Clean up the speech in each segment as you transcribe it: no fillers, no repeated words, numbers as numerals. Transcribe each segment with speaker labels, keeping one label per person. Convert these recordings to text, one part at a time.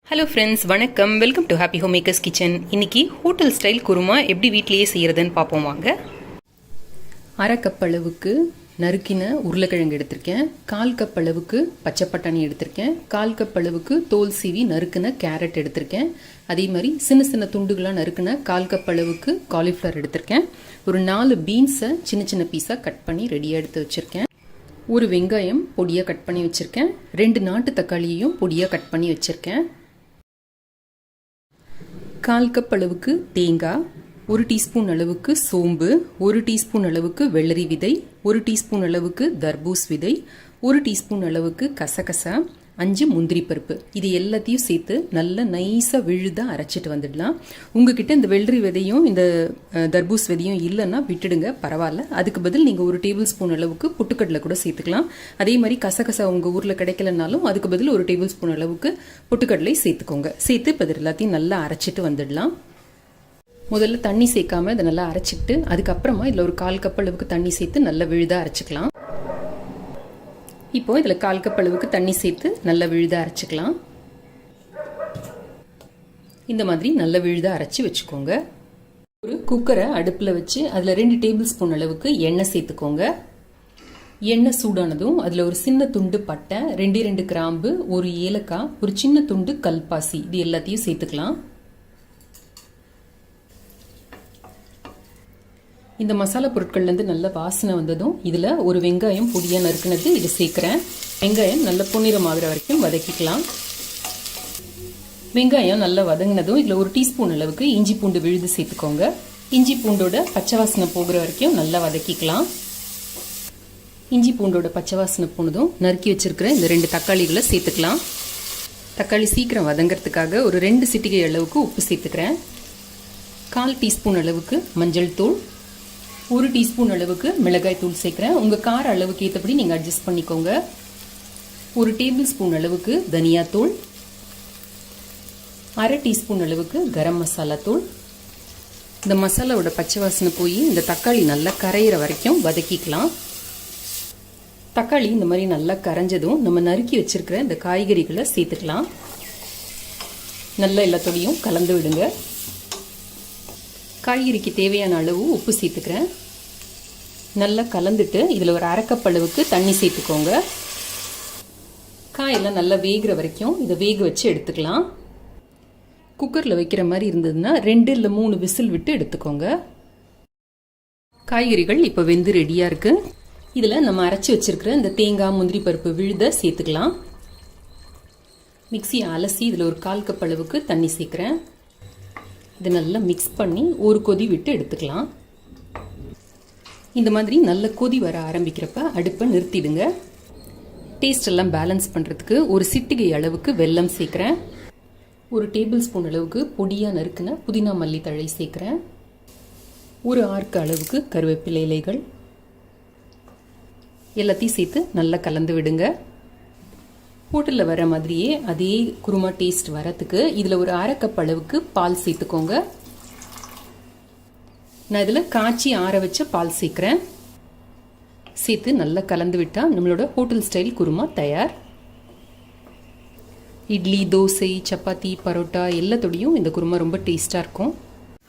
Speaker 1: Hello friends, வணக்கம். Welcome to happy home makers kitchen. இன்னைக்கு hotel style kurma எப்படி வீட்லேயே செய்கிறதுன்னு பார்ப்போம் வாங்க. அரை கப் அளவுக்கு நறுக்கின உருளைக்கிழங்கு எடுத்திருக்கேன். 1/4 கப் அளவுக்கு பச்சை பட்டாணி எடுத்திருக்கேன். 1/4 கப் அளவுக்கு தோல் சீவி நறுக்கின கேரட் எடுத்திருக்கேன். அதே மாதிரி சின்ன சின்ன துண்டுகளாக நறுக்கின 1/4 கப் அளவுக்கு காலிஃப்ளவர் எடுத்திருக்கேன். ஒரு 4 பீன்ஸை சின்ன சின்ன பீஸாக கட் பண்ணி ரெடியாக எடுத்து வச்சுருக்கேன். ஒரு வெங்காயம் பொடியாக கட் பண்ணி வச்சுருக்கேன். 2 நாட்டு தக்காளியையும் பொடியாக கட் பண்ணி வச்சுருக்கேன். 1/4 கப் அளவுக்கு தேங்காய், 1 டீஸ்பூன் அளவுக்கு சோம்பு, 1 டீஸ்பூன் அளவுக்கு வெள்ளரி விதை, 1 டீஸ்பூன் அளவுக்கு தர்பூஸ் விதை, 1 டீஸ்பூன் அளவுக்கு கசகசா, 5 முந்திரி பருப்பு. இது எல்லாத்தையும் சேர்த்து நல்லா நைஸாக விழுதாக அரைச்சிட்டு வந்துடலாம். உங்ககிட்ட இந்த வெள்ளரி விதையும் இந்த தர்பூஸ் விதையும் இல்லைன்னா விட்டுடுங்க, பரவாயில்ல. அதுக்கு பதில் நீங்கள் 1 டேபிள் ஸ்பூன் அளவுக்கு பொட்டுக்கடலை கூட சேர்த்துக்கலாம். அதே மாதிரி கசகசா உங்கள் ஊரில் கிடைக்கலனாலும் அதுக்கு பதில் 1 டேபிள் ஸ்பூன் அளவுக்கு பொட்டுக்கடலை சேர்த்துக்கோங்க. சேர்த்து இப்போ இது எல்லாத்தையும் நல்லா அரைச்சிட்டு வந்துடலாம். முதல்ல தண்ணி சேர்க்காம இதை நல்லா அரைச்சிட்டு அதுக்கப்புறமா இதில் ஒரு 1/4 கப் அளவுக்கு தண்ணி சேர்த்து நல்லா விழுதாக அரைச்சிக்கலாம். இப்போ இதில் 1/4 கப் அளவுக்கு தண்ணி சேர்த்து நல்லா விழுதாக அரைச்சிக்கலாம். இந்த மாதிரி நல்லா விழுதாக அரைச்சி வச்சுக்கோங்க. ஒரு குக்கரை அடுப்பில் வச்சு அதில் 2 டேபிள் ஸ்பூன் அளவுக்கு எண்ணெய் சேர்த்துக்கோங்க. எண்ணெய் சூடானதும் அதில் ஒரு சின்ன துண்டு பட்டை, 2 கிராம்பு, ஒரு ஏலக்காய், ஒரு சின்ன துண்டு கல்பாசி, இது எல்லாத்தையும் சேர்த்துக்கலாம். இந்த மசாலா பொருட்கள்லேருந்து நல்ல வாசனை வந்ததும் இதில் ஒரு வெங்காயம் பொடியாக நறுக்குனது இது சேர்க்குறேன். வெங்காயம் நல்ல பொன்னிறம் ஆகிற வரைக்கும் வதக்கிக்கலாம். வெங்காயம் நல்லா வதங்கினதும் இதில் 1 டீஸ்பூன் அளவுக்கு இஞ்சி பூண்டு விழுது சேர்த்துக்கோங்க. இஞ்சி பூண்டோட பச்சை வாசனை போகிற வரைக்கும் நல்லா வதக்கிக்கலாம். இஞ்சி பூண்டோட பச்சை வாசனை போனதும் நறுக்கி வச்சிருக்கிற இந்த 2 தக்காளிகளை சேர்த்துக்கலாம். தக்காளி சீக்கிரம் வதங்கிறதுக்காக ஒரு 2 சிட்டிகை அளவுக்கு உப்பு சேர்த்துக்கிறேன். 1/4 டீஸ்பூன் அளவுக்கு மஞ்சள் தூள், 1 டீஸ்பூன் அளவுக்கு மிளகாய் தூள் சேர்க்குறேன். உங்கள் கார அளவுக்கு ஏற்றபடி நீங்கள் அட்ஜஸ்ட் பண்ணிக்கோங்க. 1 டேபிள் ஸ்பூன் அளவுக்கு தனியாத்தூள், 1/2 டீஸ்பூன் அளவுக்கு கரம் மசாலா தூள். இந்த மசாலாவோட பச்சை வாசனை போய் இந்த தக்காளி நல்லா கரையிற வரைக்கும் வதக்கிக்கலாம். தக்காளி இந்த மாதிரி நல்லா கரைஞ்சதும் நம்ம நறுக்கி வச்சிருக்கிற இந்த காய்கறிகளை சேர்த்துக்கலாம். நல்லா எல்லாத்தோடையும் கலந்து விடுங்க. காய்கறிக்கு தேவையான அளவு உப்பு சேர்த்துக்கிறேன். நல்லா கலந்துட்டு இதில் ஒரு 1/2 கப் அளவுக்கு தண்ணி சேர்த்துக்கோங்க. காயெல்லாம் நல்லா வேகிற வரைக்கும் இதை வேக வச்சு எடுத்துக்கலாம். குக்கரில் வைக்கிற மாதிரி இருந்ததுன்னா 2 இல்லை 3 விசில் விட்டு எடுத்துக்கோங்க. காய்கறிகள் இப்போ வெந்து ரெடியாக இருக்குது. இதில் நம்ம அரைச்சி வச்சிருக்கிற இந்த தேங்காய் முந்திரி பருப்பு விழுத சேர்த்துக்கலாம். மிக்சியை அலசி இதில் ஒரு 1/4 கப் அளவுக்கு தண்ணி சேர்க்குறேன். இதை நல்லா மிக்ஸ் பண்ணி ஒரு கொதி விட்டு எடுத்துக்கலாம். இந்த மாதிரி நல்ல கொதி வர ஆரம்பிக்கிறப்ப அடுப்பை நிறுத்திடுங்க. டேஸ்ட் எல்லாம் பேலன்ஸ் பண்ணுறதுக்கு ஒரு சிட்டிகை அளவுக்கு வெல்லம் சேர்க்குறேன். 1 டேபிள் ஸ்பூன் அளவுக்கு பொடியாக நறுக்கின புதினா மல்லி தழை சேர்க்குறேன். ஒரு ஆர்க்கு அளவுக்கு கருவேப்பிலை இலைகள் எல்லாத்தையும் சேர்த்து நல்லா கலந்து விடுங்க. ஹோட்டலில் வர மாதிரியே அதே குருமா டேஸ்ட் வரத்துக்கு இதில் ஒரு 1/2 கப் அளவுக்கு பால் சேர்த்துக்கோங்க. நான் இதில் காய்ச்சி ஆற வச்ச பால் சேர்க்குறேன். சேர்த்து நல்லா கலந்து விட்டால் நம்மளோட ஹோட்டல் ஸ்டைல் குருமா தயார். இட்லி, தோசை, சப்பாத்தி, பரோட்டா எல்லாத்தோடையும் இந்த குருமா ரொம்ப டேஸ்ட்டாக இருக்கும்.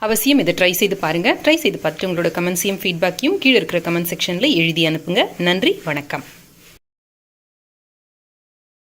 Speaker 1: அவசியம் இதை ட்ரை செய்து பாருங்கள். ட்ரை செய்து பார்த்துட்டு உங்களோட கமெண்ட்ஸையும் ஃபீட்பேக்கையும் கீழே இருக்கிற கமெண்ட் செக்ஷனில் எழுதி அனுப்புங்க. நன்றி, வணக்கம்.